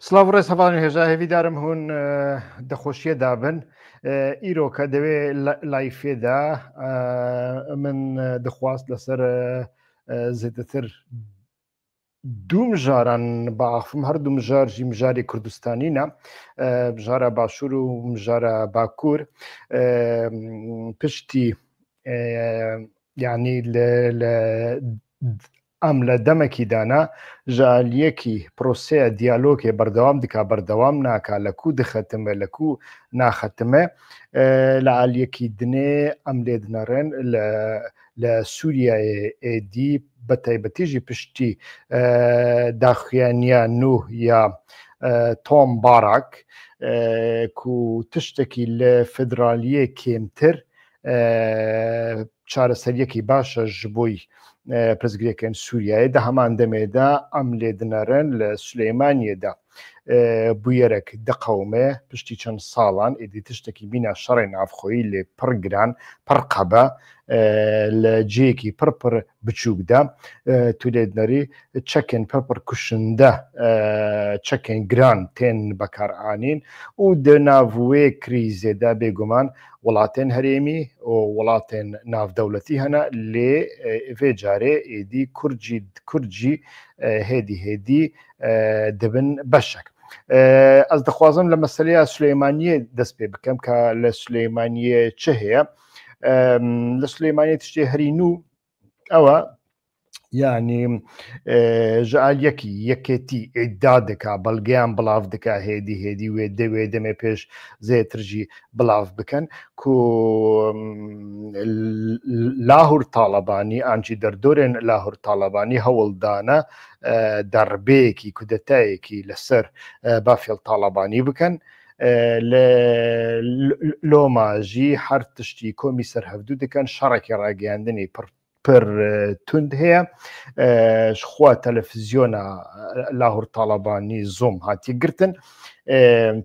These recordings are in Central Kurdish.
سلااو ڕێز هەواڵی هێژا هێویدارم هون دەخۆشیە دابن ئیرۆکە دەوێ لایفێدا من دەخواست لەسەر زێدەتر دوو مژاران باخم هەردوو مژارژی مژاری کوردستانینە مژارە باشوور و مژارە باکوور پشتی یعنی ئەم لە دەمەکی دانا ژالیەکی پرۆسەیە دیالۆکێ بەردەوام دکا بەردەوام ناکا لەکوو دخەتمە لەکوو ناخەتمە لە عالیەکی دنێ ئەم لێدنەڕێن لە سووریایە ئێدی بە تایبەتیژی پشتی داخوێنیا نوح یا تۆم باراک و تشتێکی لە فدرالیە کێمتر چارەسەریەکی باشە ji بۆی پرزگرێکن سووریایە دە هەمان دەمێدا ئەم لێدنەرن لە سلەیمانیەدا بویەرەك دەقەومێ پشتی چەند ساڵان ئیدی تشتێکی بینە شەڕی نافخۆیی لێ پڕ گران پڕ قەبە لە جێکی پڕپڕ بچووکدا تو لێدنەری چەکن پڕپڕ کوشندە چەکن گران تێن بەکارئانین و دەناوێ کریزێدا بێگومان وڵاتێن هەرێمی و وڵاتێن ناودەوڵەتی هەنا لێ vê carê êdî کورجی هێدی dibin beşek. Ez dixwazim li meseleya Suleymaniyê dest pê bikim ka li Suleymaniyê çi heye li Suleymaniyê tiştê herî nû ew e yani ji aliyekî yekêtî îddia dika belgeyan bilav dika hêdî wê wê demê pêş zêtir jî bilav bikin ku Lahûr Talebanî an jî derdorên Lahûr Talebanî hewl dane derbêyekî kudetayekî li ser bafêl Talebanî bikin loma jî her tiştî komî serhevdû dikin şerekê ragihayandinê pir tund heye ji xwe televizyona Lahûr Talebanî zom hatiye girtin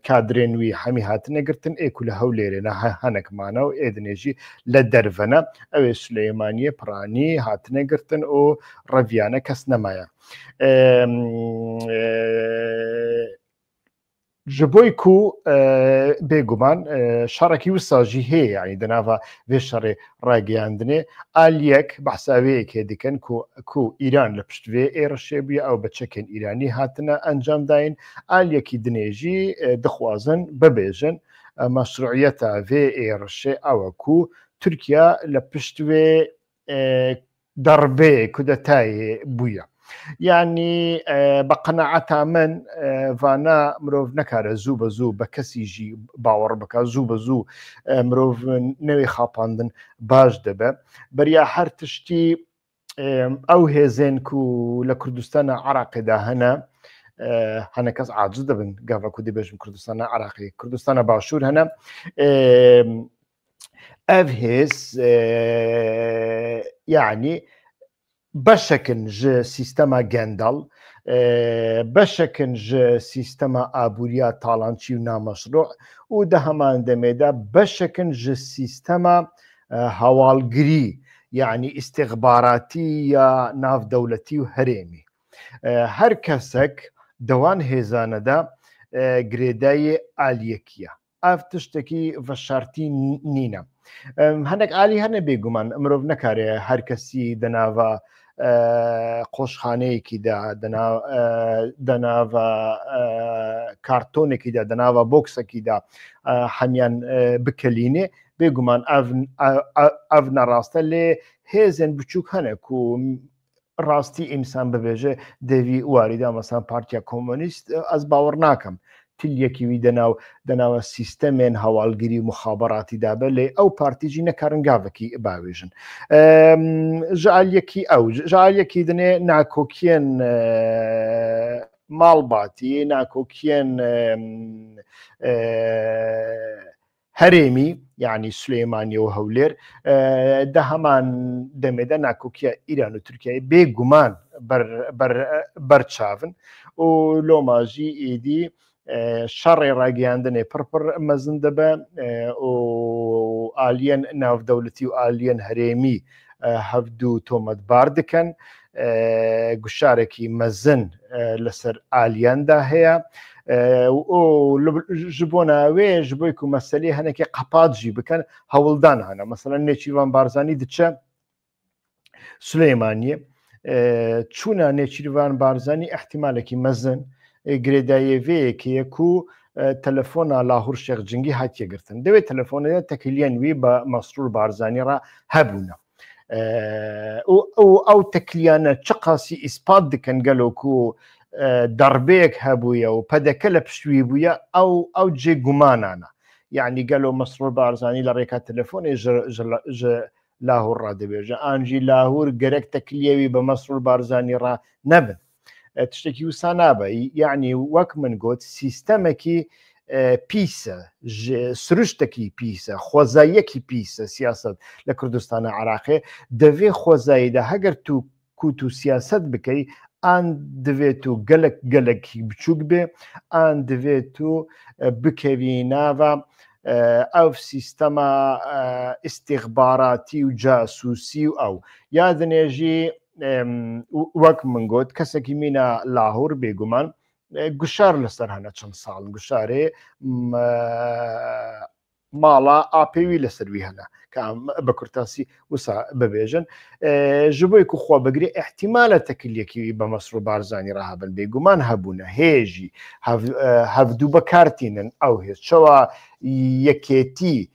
kadrên wî hemî hatine girtin ê ku li Hewlêrê ne hinek mane û êdinê jî li derve ne ew ê Suleymaniyê piranî hatine girtin û reviyane kes nemaye ji bo ku bêguman şerekî wisa jî heye yani di nava vê şerê ragihayandinê aliyek behsa wê yekê dikin ku Îran li pişt vê êrişê bûye ew bi çekên Îranî hatine encam dayîn aliyekî dinê jî dixwazin bibêjin meşruiyeta vê êrişê ew e ku Tirkiye li pişt vê derbê kudetayê bûye. Yani بە قەنەعەتا من vana mirov nekare zû bi zû bi kesî jî bawer bike zû bi zû mirov newê xapandin baş dibe beriya her tiştî ew hêzên ku li Kurdistana Iraqê de hene hinekes aciz dibin gava ku dibêjin Kurdistana Iraqê Kurdistana Başûr hene ev hêz yani بەشێکن ji sîstema gendal بەشێکن ji sîstema abûriya talançî û nameşrû û di heman demêde beşekin ji sîstema hewalgirî yani îstixbaratî ya navdewletî û herêmî her kesek di wan hêzane de girêdayê aliyekî ye ev tiştekî veşartî nîne hinek alî hene bêguman mirov nekare her kesî di nava qoşxaneyekî de di nava kartonekî de di nava boksekî de hemiyan bikelînê bêguman ev nerast e lê hêzên biçûk hene ku rastî însan bibêje devî warî de mesela Partiya Komünîst ez bawer nakim tilyekî wî di nava sîstemên hewalgirî û muxaberatî de be lê ew partî jî nekarin gavekî bavêjin ji aliyekî ew ji aliyekî dinê nakokiyên malbatî nakokiyên herêmî yani Suleymaniyê û Hewlêr di heman demê de nakokiya Îran û Tirkiyeyê bêguman berçavin û loma jî êdî şerê ragihayandinê pir mezin dibe û aliyên navdewletî û aliyên herêmî hevdû tometbar dikin گوشارێکی مەزن لەسەر ئالیاندا هەیە ji bo navê ji bo ku meselê hinekî qepat jî bikin hewildan hene mesela Nêçîrvan Barzanî diçe Sulêmaniyê çûna Nêçîrvan Barzanî ihtimalekî mezin girêdayê vêyekê ye ku telefona Lahûr Şêxcingî hatiye girtin. Divê telefonê de tekiliyên wî bi Mesrûr Barzanî re hebûne. Ew tekiliyane çi qasî îspat dikin gelo ku darbeyek hebûye û pedeke li pişt wî bûye ew cê gumanan e. Yani gelo Mesrûr Barzanî li rêka telefonê ji Lahûr re dibêje. An jî Lahûr gerek tekiliyê wî bi Mesrûr Barzanî re nebin. Tiştekî wisa nabe. Yani wek min got sîstemekî pîs e, siruştekî pîs e, xwezayiyekî pîs e siyaset li Kurdistana Iraqê. Divê xwezayî de heger tu ku tu siyaset bikey an divê tu gelekî biçûk bê, an divê tu bikevî nava ev sîstema istîxbaratî û casûsî û ew. Ya dinê jî wek min got kesekî mîna Lahûr bêguman guşar li ser hene çend sal. Guşarê mala apê wî li ser wî hene bi kurtasî wisa bibêjin. Ji bo ku xwe bigirê ihtimala tekiliyekî wî bi Mesrûr Barzanî re hebin bêguman hebûne. Hê jî hevdû bekartînin ew hêz çawa yekêtî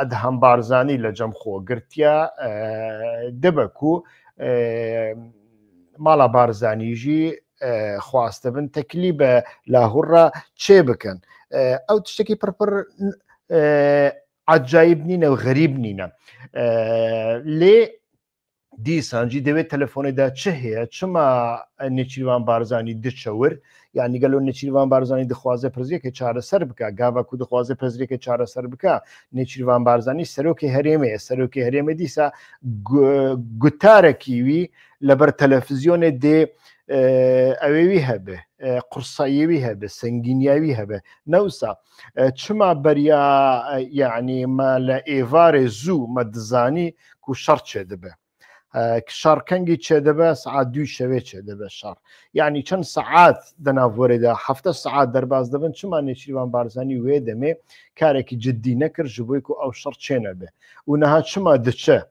Edhem Barzanî li cem xwe girtiya dibe ku mala Barzanî jî xwaste bin tekilî bi Lahûr re çê bikin. Ew tiştekî pir ecayîb nîne û xerîb nîne. Lê dîsan jî divê telefonê de çi heye çima Nêçîrvan Barzanî diçe wir yani gelo Nêçîrvan Barzanî dixwaze pirziyekê çareser bike gava ku dixwaze pirziyekê çareser bike Nêçîrvan Barzanî serokê herêmê ye. Serokê herêmê dîsa gutarekî wî li ber televizyonê dê evê wî hebe, qursayê wî hebe, sengîniya wî hebe. Ne wisa çima beriya yani me li êvarê zû me dizanî ku şer çêdibe. Şer kengî çêdibe saet 2 şevê çêdibe şer. Yani çend saet di navborê de 7 saet derbas dibin çima Nêçîrvan Barzanî wê demê karekî ciddî nekir ji bo ku ew şer çê nebe. û niha çima diçe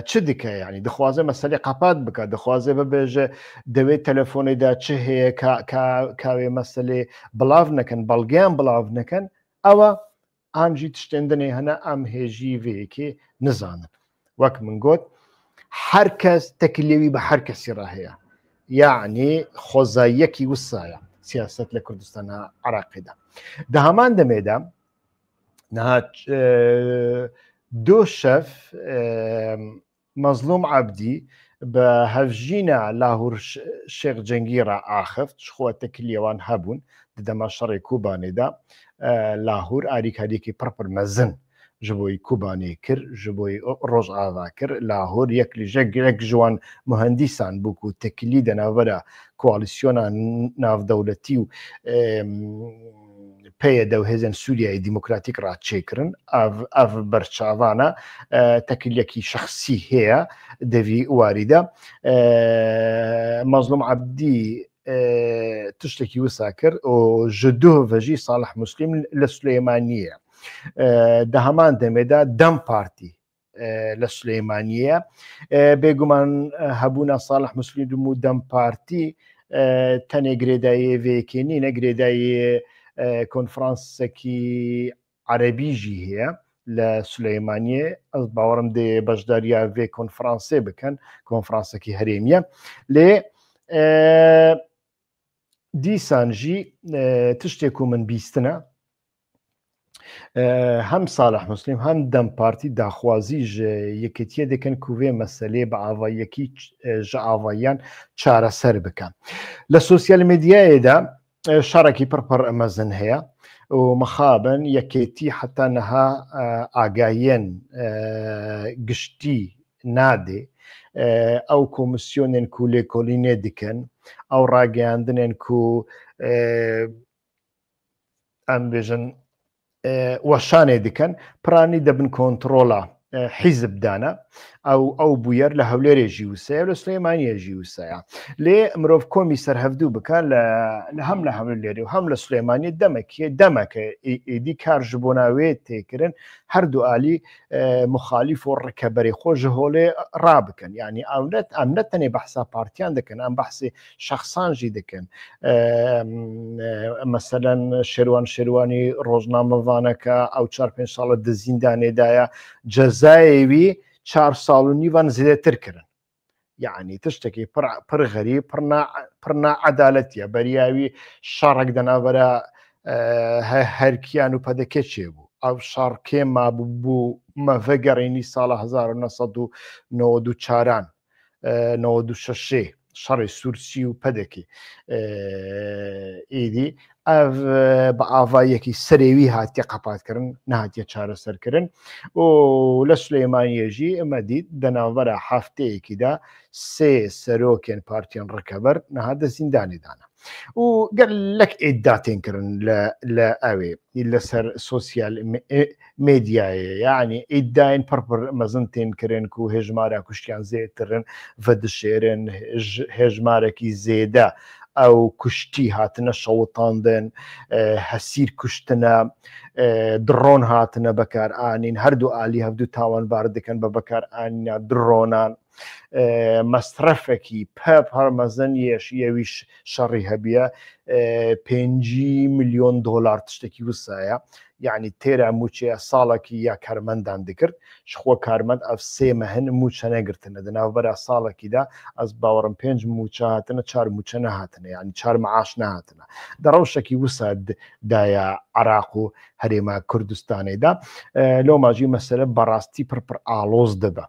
çi dike yani dixwaze meselê qepat bike, dixwaze bibêje divê telefonê de çi heye ka wê meselê bilav nekin, belgeyan bilav nekin, ew an jî tiştên dinê hene em hêjî vêyekê nizanin. Wek min got herkes tekiliyê wî bi her kesî re heye. Yani xwezayiyekî wisa ye siyaset li Kurdistana Iraqê de. Di heman demê de niha دو şev Mazlûm Ebdî bi hevjîna Lahûr Şêxcingî re axift ji xwe tekiliyê wan hebûn di dema şerê Kobanê de Lahûr alîkariyekî pir mezin ji bo Kobanê kir ji bo Rojava kir. Lahûr yek ji wan muhendîsan bû ku tekilî de navbera koalîsyona navdewletî û peyê dewhêzên Sûriyayê Demokratîk re çêkirin. Ev berçavana tekiliyekî şexsî heye devî warî de. Mazlûm Ebdî tiştekî wisa kir û ji duh ve jî Salih Muslim li Sulêmaniyê. Di heman demê de Dem Partî li Sulêmaniyê bêguman hebûna Salih Muslim û Dem Partî tenê girêdayî vêyekê nîne girêdayî konferansekî Erebî jî heye li Sulêmaniyê. Ez bawerim dê bejdariya vê konferansê bikin, konferansekî herêmî ye. Lê dîsan jî tiştê ku min bîstine hem Salih Muslim hem Dem Partî daxwazî ji yekîtiyê dikin ku vê meselê bi avayiyekî ji avayiyan çareser bikin. Li sosyal medyayê de şerekî pir mezin heye û mixabin yekêtî heta niha agahiyên giştî nadê ew komisyonên ku lêkolînê dikin ew ragihayandinên ku em bêjin weşanê dikin piranî dibin kontrola حیزب دانا ئەو بویەر لە هەولێرێژی وسەیە لە سلێمانیەژی وسەیە لێ مرۆڤ کۆمی سەرهەفتوو بکە لە هەم لە هەولێری و هەم لە سلێمانی دەمەکە ئیدی کارژ بۆ ناوێت تێکردن هەردوو عالی مخالیف و ڕکەبەری خۆش هۆڵێ ڕابکەن یعنی ئەم نەتەنێ بەحسا پارتیان دەکەن ئەم بەحسی شەخسانژی دەکەن مەسەلەن شێروانی ڕۆژنامەڤانەکە ئەو 4-5 ساڵە دەزیندانێدایە جەزایەوی 4 ساڵ و نیوان زیاتر کردن یعنی تشتێکی پڕ غەریب پڕ ناعەدالەتیە بەریاوی شەڕێک دەنابەرە هەرکیان و پەدەکە چێ بوو ئەو شەڕ کێما بوو مەڤە گەڕێنی ساڵە 1994 96 شەڕی سوورچی و پەدەکی ئیدی ئەv بە ئاڤایەکی سەرێوی هاتیە قەپاتکردن نهاتیە چارەسەرکردن و لە سلێمانیەژی ئەمە دیت دەناوبەرە هەفتەیەکیدا 3 سەرۆکێن پارتیان ڕکەبەر نەهاتە زیندانێدانە و گەلک ئیداتێنکردن لە ئەوێ لەسەر سۆسیال مێدیایە یعنی ئیداین پڕپڕ مەزن تێنکردن و هێژمارە کوشتیان زێترن ڤەدشێرن هێژمارێکی زێدە ئەو کوشتی هاتنە شەوتاندن هەسیر کوشتنە درۆن هاتنە بەکارئانین هەردوو عالی هەفتوو تاوانبار دەکەن بە بەکارئانینە درۆنان مەسرەفێکی هەرمەزن یەویش شەڕی هەبیە 5 ملیۆن دۆلار تشتێکی وسایە یعنی تێرە موچەیە ساڵێکی یا کارمەندان دەکرد خۆ کارمەند ئەف 3 مەهن موچە نەگرتنە دەناوبەرە ساڵێکیدا ئەس باوەڕم 5 موچە هاتنە 4 موچە نەهاتنە یعنی 4 معاش نهاتنە دەڕەوشێکی وسە دایە عراق و هەرێما کوردستانێدا لەو ماژی مەسەلە بەڕاستی پڕپڕ ئالۆز دەبە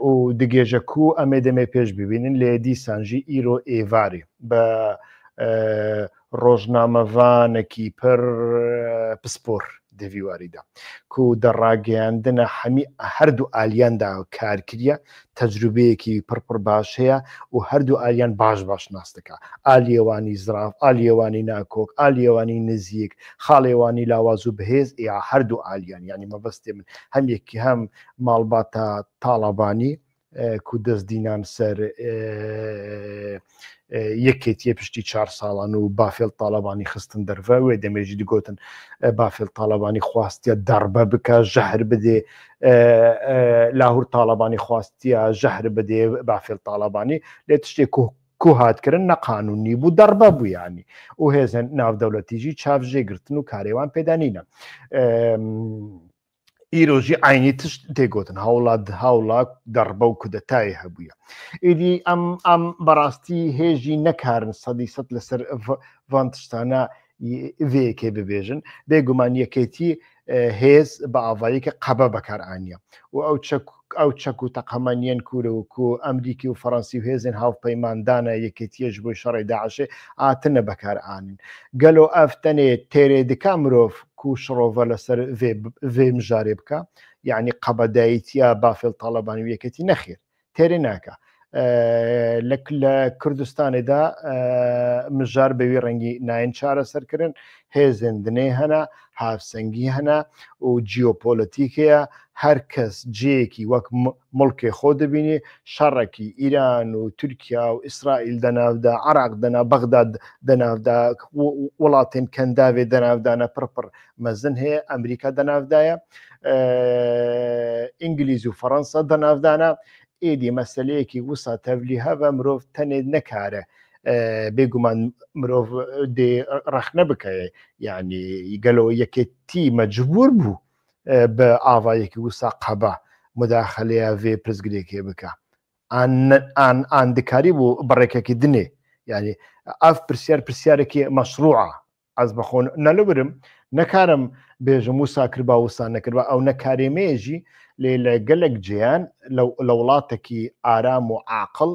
و دگێژە کو ئەمێ دەمێ پێش ببینن لێ دیسانژی ئیرۆ ئێواری بە ڕۆژنامەڤانێکی پڕ پسپۆر دەڤیواریدا کو دەڕاگەیاندنە هەمی هەردوو ئالیاندا کارکردە تەجروبەیەکی پڕپڕ باش هەیە و هەردوو ئالیان باش ناستەکە ئالیێوانی زراف ئالیێوانی ناکۆک ئالیێوانی نزیک خاڵێوانی لاواز و بەهێز یا هەردوو ئالیان یعنی مەبەستێ من هەمێکی هەم ماڵباتە تاڵەبانی کو دەستدینان سەر یەکێتیە پشتی 4 ساڵان و بافێل تاڵەبانی خستن دەرڤە وێ دەمێژی دیگوتن بافێل تاڵەبانی خواستیە دەربە بکە ژەهر بدێ لاهور تاڵەبانی خواستیە ژەهر بدێ بافێل تاڵەبانی لێ تشتێک کو هاتکردن نەقانونی بوو دەربە بوو ینی و هێزن ناودەوڵەتیژی چاوژێگرتن و کارێوان پێدانینە ئیرۆژی عینی تشت تێگوتن هەوڵات دەربە و کودەتای هەبووە ئیدی ئەم بەڕاستی هێژی نەکارن 100% لەسەر ڤان تشتانە vêkê bibêjin bêguman yekêtî hêz bi avayeke qebe bekaraniye û ew çek û teqemeniyên Kûr ku Emerîkî û Fransî û hêzên hevpeymandana yekêtiye ji bo şerê Daişê hatine bekaranîn. Gelo ev tenê têrê dike mirov ku şirove li ser vê mijarê bike yanî qebedayîtiya bafêl Talebanî û yekêtî nexêr têrê nake. لە کوردستانێدا مژار بەوی ڕەنگی ناین چارەسەرکردن هێزن دنێ هەنا هاوسەنگی هەنا و جیۆپۆلەتیکەیە هەر کەس جێیەکی وەک مڵکێ خۆ دەبینی شەڕێکی ئیران و تورکیا و ئیسرائیل دەناودا عراق دەنا بەغداد دەناودا وڵاتێن کەنداوێ دەناودانە پڕپڕ مەزن هەیە ئەمریکا دەناودایە ئینگلیز و فەڕەنسا دەناودانە ئێدی مەسلەیەکی وسا تەڤلی هەبە مرۆڤ تەنێ نەکارە بێگومان مرۆڤ دێ ڕەخنە بکەیە یعنی گەلەوە یەکێتی مەجبور بوو بە ئاڤایەکی وسا قەبە مداخەلەیە vê pirsgirêkê bike an dikarî bû birêkekî dinê yani ev pirsyareke meşrûa ez bixwe nelibirim nekarim bêjim wisa kiriba wisa nekiriba ew nekarêmeyê jî lê li gelek cêyan li welatekî aram û aqil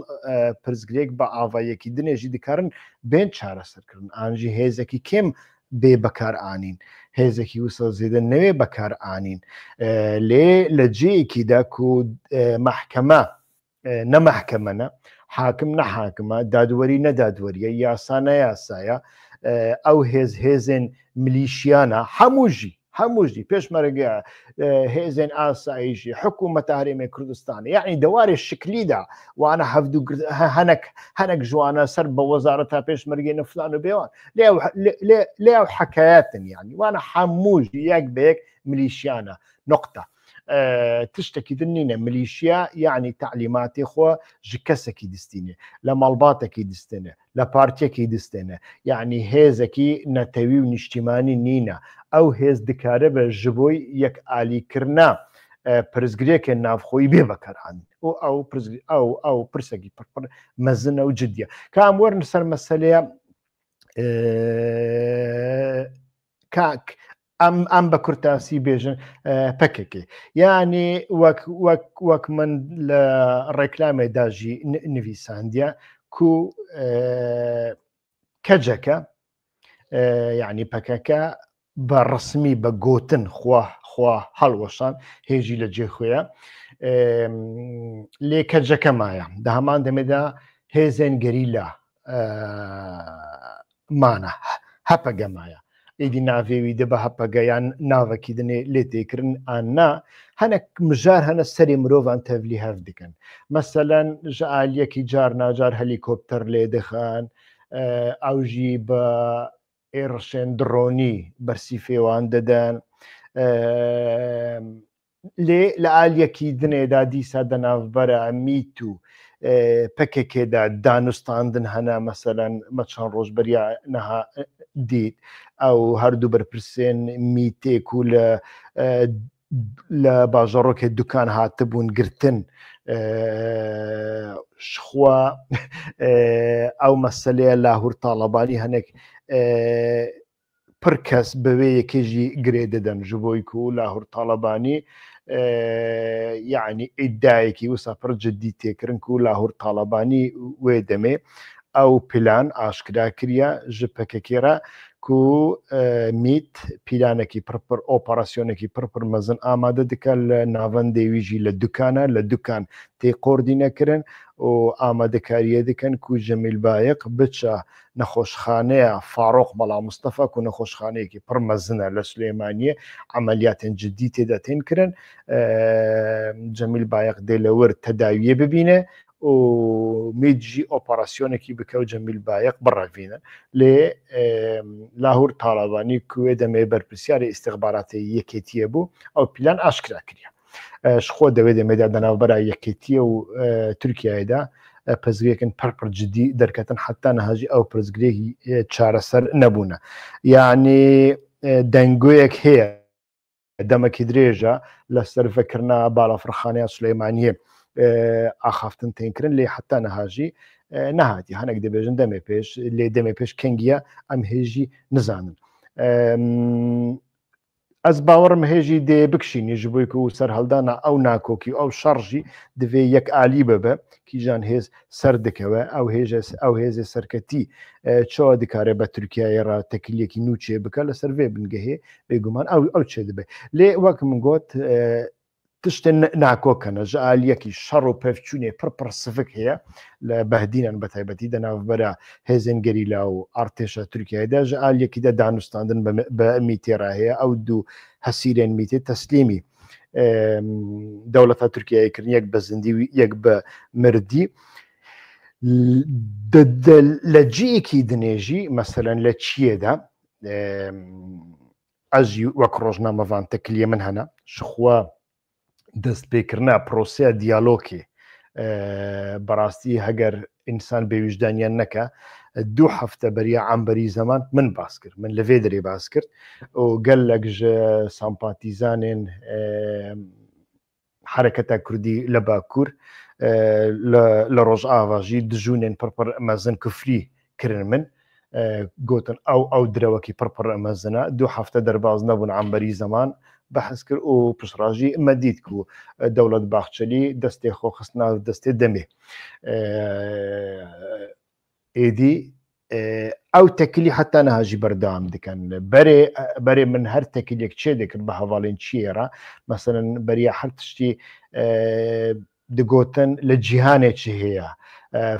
pirsgirêk bi avayekî dinê jî dikarin bên çareserkirin an jî hêzekî kêm bê bekar anîn hêzekî wisa zêde nevê bekar anîn lê li ciyekî de ku mehkeme ne mehkeme ne hakim ne hakime dadwerî ne dadweriye yasa ne yasaya ew hêzên milîşiyana hemû هەمووشی پێشمەرگە هێزن ئاسایشی حکوومەت هەرێمی کوردستان یعنی دەوارێ شکلیدا وانە هەفتوو هەنێک جوانە سەر بە وەزارە تا پێشمەرگێنە فلان و بێوان لێو حەکایەتن یعنی وانە هەمووش یەک بەیەک ملیشیانە نقطە تشتێکی دنینە ملیشیا یعنی تعلیماتی خۆ ji کەسێکی دستینێ لە ماڵباتێکی دستێنێ لە پارتیەکی دستێنێ یعنی هێزێکی نەتەوی و نیشتیمانی نینە ئەو هێز دکارە بە ji بۆی یەک ئالیکردنا پرزگرێکە نافخۆی بێ بەکەران ئەو پرسێکی پڕ مەزنە و جدیە کام وەرن سەر مەسەلەیە کاک ئەم بە کورتاسی بێژن پەکێکی یعنی وەک من لە ڕێکلامێداژی نویساندیە کو کەجەکە یعنی پەکەکە بە ڕسمی بە گوتن خوا هەڵوەشان هێژی لە جێخۆیە لێ کەجەکە مایە دە هەمان دەمێدا هێزێن گەریلا مانە هەپەگە مایە ئیدی ناوێوی دە بە هەپەگەیان ناوەکی دنێ لێ تێکردن ئانا هەنێک مژار هەنە سەری مرۆڤان تەڤلی هەف دکەن مەسەلەن ژە ئالیەکی جار ناجار هەلیکۆپتەر لێ دەخان ئەوژی بە ئێڕشێن درۆنی بەرسی فێوان دەدەن لێ لە ئالیەکی دنێدا دیسا دەناوبەرە میت و پەکێکێدا دانوستاندن هەنا مەسەلەن مەچەند ڕۆژبەریا نەها دیت ئەو هەردوو بەرپرسێن میتێک و لە باژەڕۆکێ دوکان هاتبوون گرتن خوا ئەو مەسەلەیە لاهور تاڵەبانی هەنێک پڕ کەس بەوێ یەکێژی گرێ دەدەن ji بۆی و لاهور تاڵەبانی یعنی ئیددایەکی وسا پڕ جددی تێکردن و لاهور تاڵەبانی وێ دەمێ ئەو پلان ئاشکرا کریە ji پەکەکێرە ku میت پیلانێکی پڕپڕ ئۆپەراسیۆنێکی پڕپڕ مەزن ئامادە دکە لە ناوەندێویژی لە دوکانە لە دوکان تێ قۆردی نەکردن و ئامادەکاریە دەکەن و جەمیل بایق بچە نەخۆشخانەیە فاڕۆق بەڵام مستەفا و نەخۆشخانەیەکی پڕ مەزنە لە سلێمانیە عملیاتێن جددی تێدا تێن کردن جەمیل بایق دێ لەوەر تەداویە ببینێ و میجی ئۆپەراسیۆنێکی بکە و جەمیل بایق بڕەڤینە لێ لاهور تاڵەبانی کوێ دەمێ بەرپرسیارە ئیستیخباراتی یەکێتیە بوو ئەو پیلان ئاشکرا کریە خۆ دەوێت دەمێدا دەناوبەرە یەکێتیە و تورکیایدا پەزگرێکن پڕپڕ جددی دەرکەتن حتا نەهاژی ئەو پرزگرێکی چارەسەر نەبوونە یعنی دەنگۆیەک هەیە دەمەکی درێژە لە سەرڤەکردنا باڵافڕخانەیە سلێمانیە ئاخافتن تێنکردن لێ حتا نەهاژی نەهاتی هەنێک دەبێژن دەمێ پێش لێ دەمێ پێش کەنگیە ئەم هێژی نزانن ئەس باوەڕم هێژی دێ بکشینی ji بۆی و سەر هەڵدانا ئەو ناکۆکی ئەو شەڕژی دەوێ یەک ئالی ببە کیژان هێز سەر دکەوە ئەو هێزێ سەرکەتی چۆ دکارێ بە تورکیای ڕا تەکیلێکی نوچێ بکە لەسەر وێ بنگەهێ بێگومان ئەو چێ دەبێ لێ وەک من گوت تشتێن ناکۆکەنە ژە ئالیەکی شەڕ و پەفچوونێ پڕپڕ سفک هەیە لە بەهدینان بە تایبەتی دەناوبەرە هێزن گەریلا و ئارتێشە تورکیایدا ژە ئالیەکیدا دانوستاندن بە میتێرا هەیە ئەو دوو هەسیرێن میتێ تەسلیمی دەوڵەتە تورکیای کردن یەک بە زیندی و یەک بە مردی لە جیەکی دنێژی مەسەلەن لە چیەدا ئەژی وەک ڕۆژنامەڤان تەکلیە من هەنا شخوا دەست پێکردنا پرۆسەیە دیالۆکی بەڕاستی هەگەر ئینسان بێویژدانیان نەکە 2 هەفتە بەریە عەمبەری زەمان من باس کرد من لەوێ دەرێ باس کرد و گەلێک سامپاتیزانێن حرەکەتە کوردی لە باکوور لە ڕۆژئاواژی دژوونێن پڕپڕ مەزن کوفری کردن من گوتن ئەو درەوەکی پڕپڕ مەزنە 2 هەفتە دەرباز نەبوون عەمبەری زەمان بەحث کرد و پشڕاژی مەدید و دەوڵەت باخچەلی دەستێ خۆخستنا دەستێ دەمێ ئێدی ئەو تەکیلی حتا نەهاژی بەردەوام دکەن بەرێ من هەر تەکیلێک چێ دەکرد بە هەواڵێن چیێرە مەسەلەن بەریە هەر تشتی دەگوتن لە جیهانێکی هەیە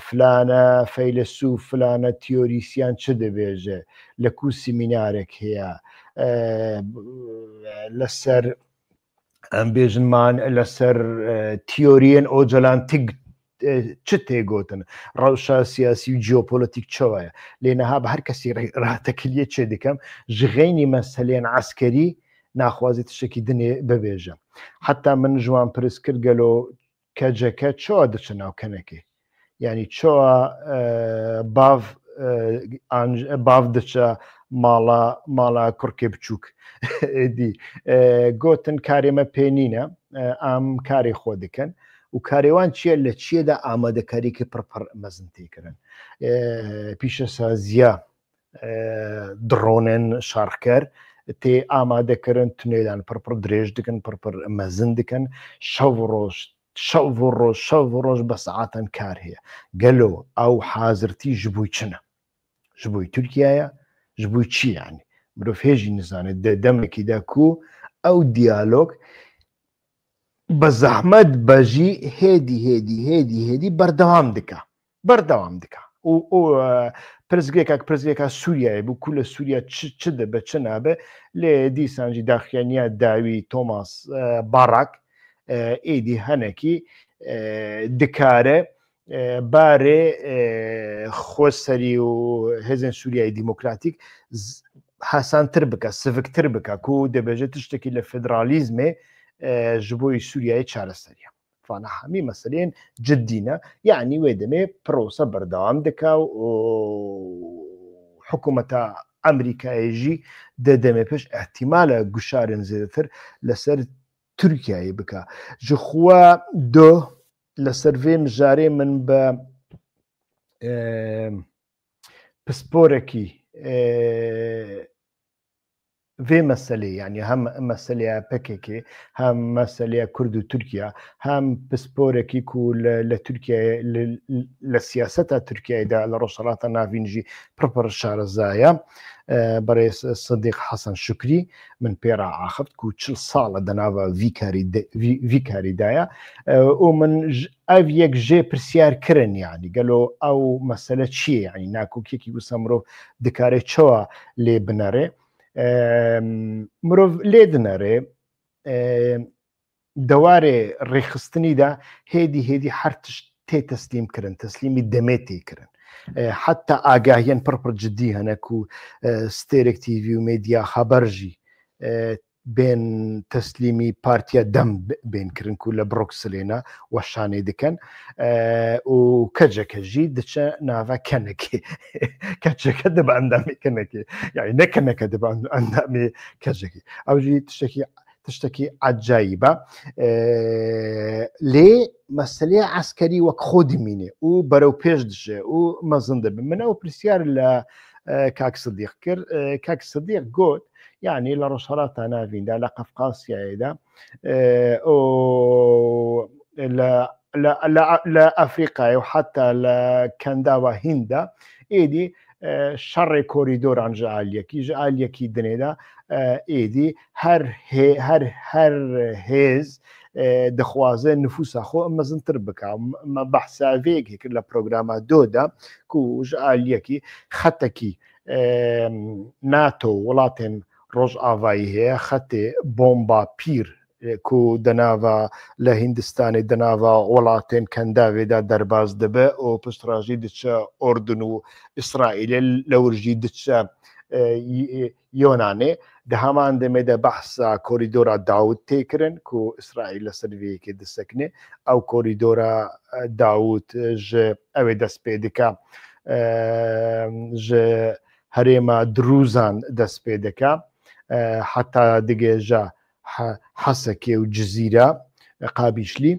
فلانە فەیلسوف فلانە تیۆریسیان چ دەبێژێ لە کو سیمینارێک هەیە لەسەر ئەم بێژنمان لەسەر تیۆریەن ئۆجەلانتیک چ تێگوتن ڕەوشە سیاسی و جیۆپۆلەتیک چۆیە لێنەها بە هەر کەسی ڕاتەکلیە چێ دەکەم ژغێنی مەسەلێن عسکەری ناخوازی تشتێکی دنێ ببێژە حتا من ژوان پرس کرد گەلۆ کەجەکە چۆ دەچە ناو کەنەکەی یعنی چۆ باv دەچە ماڵە کوڕکێ بچووک دی گوتن کارێمە پێنینە ئام کاری خۆ دەکەن و کارێوان چییە لە چیەدا ئامادەکاریکە پڕپڕ مەزن تێکردن پیشە سازیە درۆنێن شارخکەر تێ ئامادەکردن تونێدان پڕپڕ درێژ دکن پڕپڕ مەزن دکن شەو ڕۆژ بە سەعاتەن کار هەیە گەلۆ ئەو حازرتی ji بووی چنە ji بووی تورکایە ji بووی چی یعنی مرۆڤ هێژی نزانێت دەمێکیدا کو ئەو دیالۆگ بە زەحمەت بەژی هێدی بەردەوام دکا و پرزگێکا سووریایە بوو کو لە سووریا چ دەبە چ نابێ لێ دیسانجی داخیانیا داوی تۆماس باڕاک ئیدی هەنێکی دکارە بارێ خۆسەری و هێزن سووریای دیموکراتیک حەسانتر بکە سڤکتر بکە کو دەبێژێت شتێکی لە فدرالیزمێ ji بۆی سووریای چارەسەریە فانە هەمی مەسەلێن جددینە یعنی وێ دەمێ پرۆسە بەردەوام دکا و حکوومەتە ئەمریکایژی دەدەمێ پێش احتیمالە گوشارن زیاتر لەسەر تورکیایی بکە ji خوا دۆ لەسەر vê mijarê min بە پسپۆرێکی vê meselê yani hem meseleya PKK hem meseleya Kurd û Tirkiye hem pisporekî ku li Tirkiye li siyaseta Tirkiyeyê de li rojhilata navîn jî pir şarezaye berê Sidîq Hesan Şukrî min pê re axivt ku 40 sal di nava vî karî de ye û min ev yek jê pirsiyar kirin yani gelo ew mesele çi ye yani nakokiyekî wisa mirov dikare çawa lê binere مرۆڤ لێ دنەرێ دەوارێ ڕێخستنیدا هێدی هەر تشت تێ تەسلیم کردن تەسلیمی دەمێ تێکردن حتا ئاگاهیان پڕپڕ جددی هەنەک و ستێرێک تیڤی و مێدیا خەبەرژی بێن تەسلیمی پارتیا دەم بێنکردن و لە بڕۆکسلێنە وەشانێ دکەن و کەجەکەژی دچە ناوە کەنەکێ کەچەکە دەبە ئەندامی کەنەکێ یعنی نەکەنەکە دەبە ئەندامی کەژەکی ئەوژی تشتێکی عەجایبە لێ مەسەلەی عەسکەری وەک خۆ دمینێ و بەرەو پێش دژێ و مەزن دەبن من ئەو پرسیار لە کاک سدیق کرد کاک سدیق گوت يعني لە ڕۆژهەڵاتە ناویندا لە قەفقاسیایەدا لە ئەفریقای و حتا لە کەنداوە هیندا ئێدی شەڕێ کۆریدۆران ژعالیەکی ژعالیەکی دنێدا ئێدی هەر هێز دەخوازە نفوسە خۆ مەزنتر بکە بەحساوەیەکی کرد لە پرۆگرامە دۆدا و ژعالیەکی خەتەکی ناتۆ وڵاتێن ڕۆژئاوایی هەیە خەتێ بۆمبا پیر کو دەناوە لە هیندستانی دەناوە وڵاتێن کەنداوێدا دەرباز دەبێ و پشتڕاژی دچە ئۆردن و ئیسرائیلێ لە ورژی دچە یۆنانێ دە هەمان دەمێدە بەحسا کۆریدۆرە داوت تێکردن و ئیسرائیل لە سەروەیەکی دەسەکنێ ئەو کۆریدۆرە داوت ئەوێ دەست پێ دکە هەرێمە دروزان دەست پێ دەکە حتا دگێژە حەسەکێ و جززیرە قابیشلی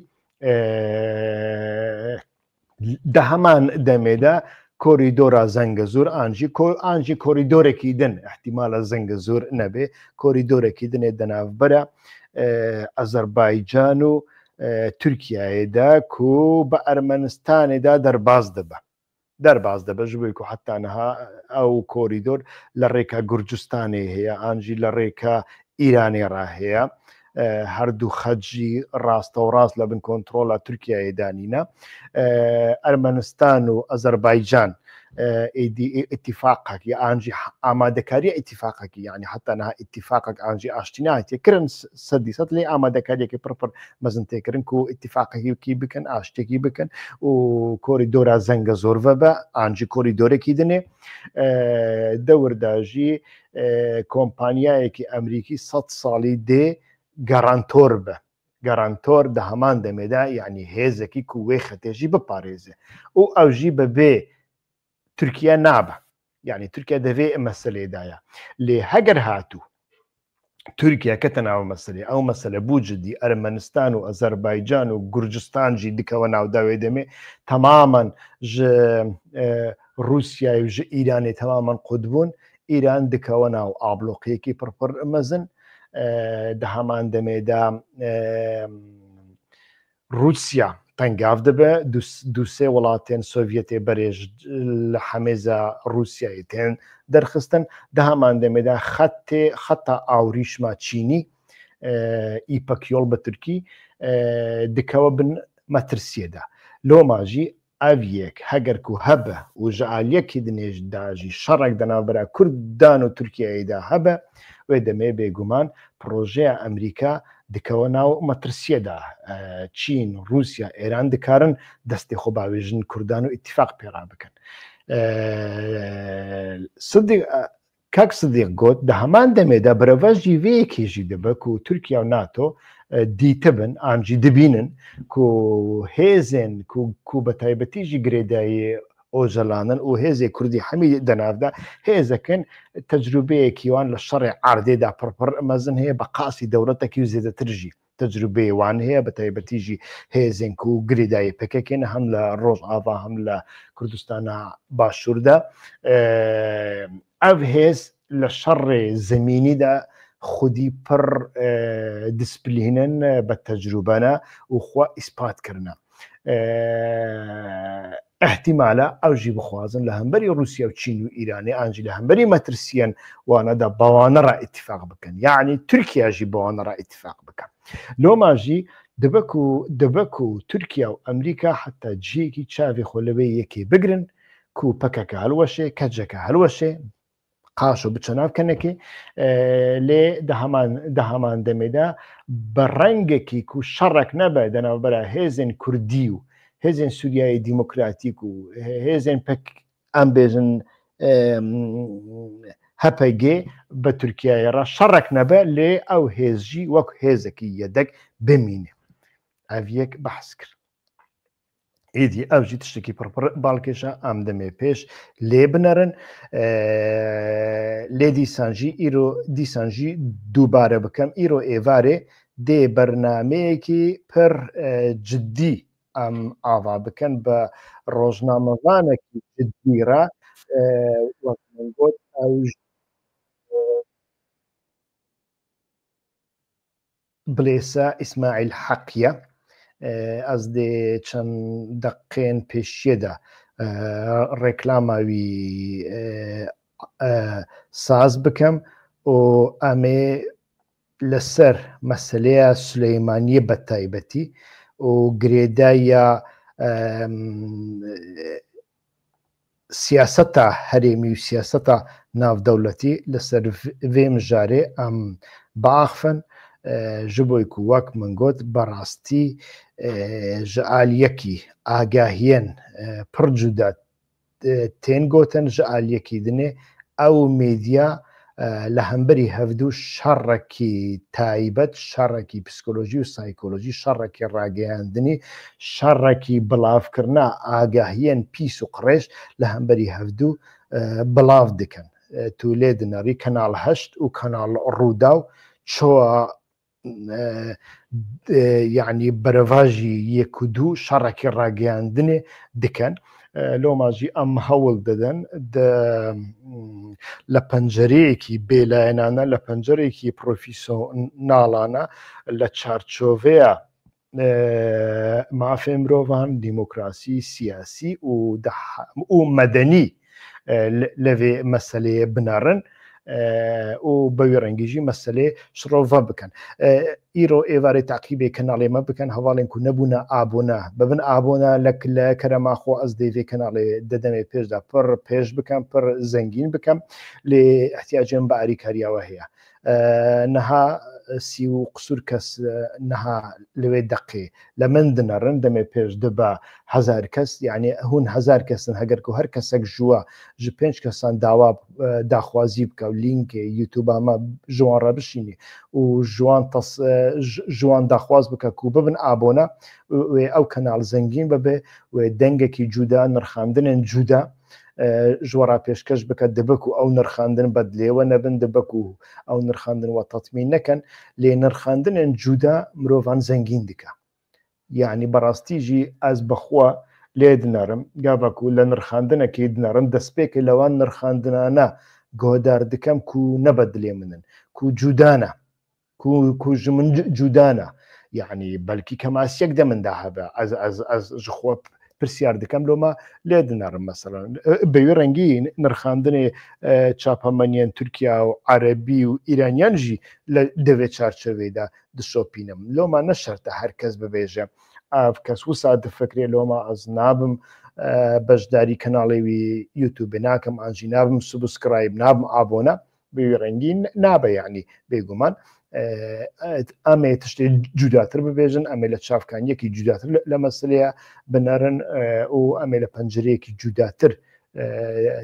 دە هەمان دەمێدا کۆریدۆرە زەنگە زۆر ئانجی کۆریدۆرێکی دن احتیمالە زەنگە زۆر نەبێ کۆریدۆرێکی دنێ دەناوبەرە ئەزەربایجان و تورکیایەدا کو بە ئەرمەنستانێدا دەرباز دەبە ji بۆی ku heta niha ew korîdor li rêka Gurcistanê heye an jî li rêka Îranê re heye هەردوو خەجی ڕاستە و ڕاست لە بن کۆنتترۆلا تورکیای دانینا ئەرمەنستان و ئەزەربایجان اتفاقێکی ئانجی ئامادەکاری اتفاقێکی یعنی حتا نها اتفاقێک ئانجی ئاشتیناتێکردن سەدی سەد لێ ئامادەکاریەکی پڕپڕ مەزن تێکردن و اتفاقێکی بکەن ئاشتێکی بکەن و کۆریدۆرا زەنگە زۆرڤە بە ئانجی کۆریدۆرێکی دنێ دەورداژی کۆمپانیایەکی ئەمریکی 100 ساڵی دێ گەڕانتۆر بە گەڕانتۆر دە هەمان دەمێدا یعنی هێزێکی کوێ خەتێژی بپارێزێ و ئەوژی بەبێ تورکیا نابە یعنی تورکیا دەوێ مەسلێدایە لێ هەگەر هاتوو تورکیا کە تەناوە مەسلێ ئەو مەسلە بوو جدی ئەرمەنستان و ئەزەربایجان و گورجستانجی دکەوە ناوداوێ دەمێ تەمامەن رووسیای ژ ئیرانی تەمامەن قوتبوون ئیران دکەوە ناو ئابلۆقیەکی پڕپڕ مەزن دە هەمان دەمێدا رووسیا تەنگاف دەبێ دووسێ وڵاتێن سۆڤێتێ بەرێژ لە حەمێزە رووسیایی تێن دەرخستن دە هەمان دەمێدا خەتە ئاوریشما چینی ئیپەکیۆڵ بە تورکی دکەوە بن مەترسیەدا لۆماژی ئەڤیەک هەگەرک و هەبە و ژعالیەکی دنێژداژی شەڕێک دەناوبەرە کوردان و تورکیاییدا هەبە وێ دەمێ بێگومان پرۆژەیە ئەمریکا دکەوە ناو مەترسیەدا چین رووسیا ئێران دکارن دەستی خۆ باوێژن کوردان و ئیتیفاق پێڕا بکەن کاک سدیق گوت دە هەمان دەمێدا بەرەڤەژی وەیەکێژی دەبک و تورکیا و ناتۆ دیتەبن ئانجی دبینن و هێزێن کو بە تایبەتیژی گرێدایی ئۆژەلانن و هێزێ کوردی هەمی دەناودا هێزەکەن تەجروبەیەکیوان لە شەڕی ئاردێدا پڕپڕ مەزن هەیە بە قاسی دەوڵەتێکی و زێدەترژی تەجروبەیەوان هەیە بە تایبەتیژی هێزێن و گرێدایی پەکەکێنە هەم لە ڕۆژئاوا هەم لە کوردستانە باشووردا ئەو هێز لە شەڕێ زەمینیدا خودی پڕ دیسپلینن بە تەجروبەنە وخوا ئیسپاتکردە احتیمالە ئەوژی بخوازن لە هەمبەری رووسیا و چین و ئیرانی ئانجی لە هەمبەری مەترسیەن وانەدا بەوانەڕ ئیتفاق بکەن یعنی تورکیاژی بەوانەڕ ئیتفاق بکەن لۆماژی دەبک و تورکیا و ئەمریکا حتا جێکی چاوی خۆ لەوێ یەکێ بگرن کو پەکەکە هەلوەشێ کەجەکە هەلوەشێ قاش و بچە ناوکەنێکی لێ دە هەمان دەمێدا بە ڕەنگێکی و شەڕێک نەبە دەناوبەرە هێزن کوردی و هێزن سووریایی دیموکراتیک و هێزن پەک ئەمبێژن هەپەگێ بە تورکایەڕە شەڕێک نەبە لێ ئەو هێزژی وەک هێزێکی یەدەک بمینێ ئەڤیەک بەحس کرد ئیدی ئەوژی تشتێکی پڕپڕ باڵکێشە ئەم دەمێ پێش لێ بنەرن لێ دیسانژی دووبارە بکەم ئیرۆ ئێوارێ دێ بەرنامەیەکی پڕ جددی ئەم ئاوا بکەن بە ڕۆژنامەوانێکی جددیرە وەکگوت بلێسە ئیسماعیل حەقیە ئەس دێ چەند دەقێن پێشیەدا ڕێکلاماوی ساز بکەم و ئەمێ لەسەر مەسلەیە سولەیمانیە بە تایبەتی و گرێدایە سیاسەتە هەرێمی و سیاسەتە ناودەوڵەتی لەسەر vê mijarê em biaxivin ji bo ku wek min got berastî ji aliyekî agahiyên pir cuda tên gotin ji aliyekî dinê ew mêdya لە هەمبەری هەفتوو شەڕێکی تایبەت شەڕێکی پسیکۆلۆژی و سایکۆلۆژی شەڕێکی ڕاگەیاندنی شەڕێکی بڵاوکردنا ئاگاهیەن پیس و قڕێش لە هەمبەری هەفتوو بڵاو دکەن تو لێ دنەڕی کەناڵ هەشت و کەناڵ ڕوودا و چۆوە یعنی بەرەڤاژی یەک و دوو شەڕێکی ڕاگەیاندنێ دکەن لۆماژی ئەم هەوڵ دەدەن لە پەنجەرەیەکی بێلایەنانە لە پەنجەرێکی پرۆفیسۆناڵانە لە چارچۆڤەیە مافێ مرۆڤان دیموکراسی سیاسی و مەدەنی لەوێ مەسەلەیە بنەڕن و بەوێ ڕەنگیژی مەسلێ شڕۆڤە بکەن ئیرۆ ئێوارەی تاقیبێ کەناڵێمە بکەن هەواڵێن و نەبوونە ئابوونا ببن ئابوونا لە کەرەماخۆ ئەس دەیێ کەناڵێ دەدەمێ پێشدا پڕ پێش بکەم پڕ زەنگین بکەم لێ احتیاجێن بە ئاریکاریاوە هەیە نەها سی و قسوور کەس نەها لەوێ دەقێ لە من دنەڕن دەمێ پێش دبە 1000 کەس یعنی هون 1000 کەسن هەگەر و هەر کەسێک ژووە ژ 5 کەسان داوا داخوازی بکە و لینکێ یوتوبامە ژوان ڕەبشینی و ژوان داخواز بکە و ببن ئابۆنە ئەو کەناڵ زەنگین ببێ و دەنگێکی جودا نرخاندنێن جودا ژوەڕا پێشکەش بکە دەبک و ئەو نرخاندن بەدلێوە نەبن دەبک و ئەو نرخاندن وە تەتمین نەکەن لێ نرخاندنێن جودا مرۆڤان زەنگین دیکە یعنی بەڕاستیژی ئەس بەخوا لێ دنەرم گابک و لە نرخاندنەکەی دنەڕم دەستپێکی لەوان نرخاندنانە گۆدار دکەم و نەبەدلێ منن و جودانە کوژ من جودانە یعنی بەلکی کەماسیەک دە مندا هەبە ئەس ژخۆ پرسیار دەکەم لۆمە لێ دنەڕم مەسەڵەن بەوێ ڕەنگی نرخاندنێ چاپەمەنیان تورکیا و عەرەبی و ئیرانیانژی لە دەوێت چارچەوەیدا دشۆپینم لۆمە نەشەرتە هەر کەس ببێژە ئاف کەس وسا دفکرێ لۆمە ئەس نابم بەشداری کەناڵێوی یوتوب ناکەم ئاژی نابم سوبسکرایب نابم ئابۆنە بەوێ ڕەنگی نابە یعنی بێگومان ئەمێ تشتێ جوداتر ببێژن ئەمێ لە چاافکانیەکی جوداتر لە مەسلەیە بنەرن و ئەمێ لە پەنجرەیەکی جوداتر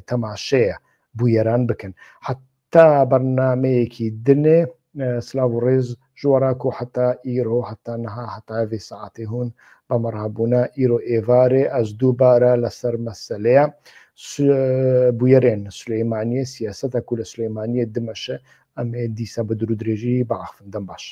تەماشەیە بویەران بکەن حتا بەرنمەیەکی دنێ سلااو و ڕێز ژوەراک و حتا ئیرۆ حتا نەها حتاوی سعاتی هون بەمەڕابوونا ئیرۆ ئێوارێ ئەس دووبارە لەسەر مەسلەیە بویەرێن سلەیمانیە سیاسەتە و لە سلەیمانیە دمەشە ئەمێ دیسە بە درودرێژی بەعافن دەم باش.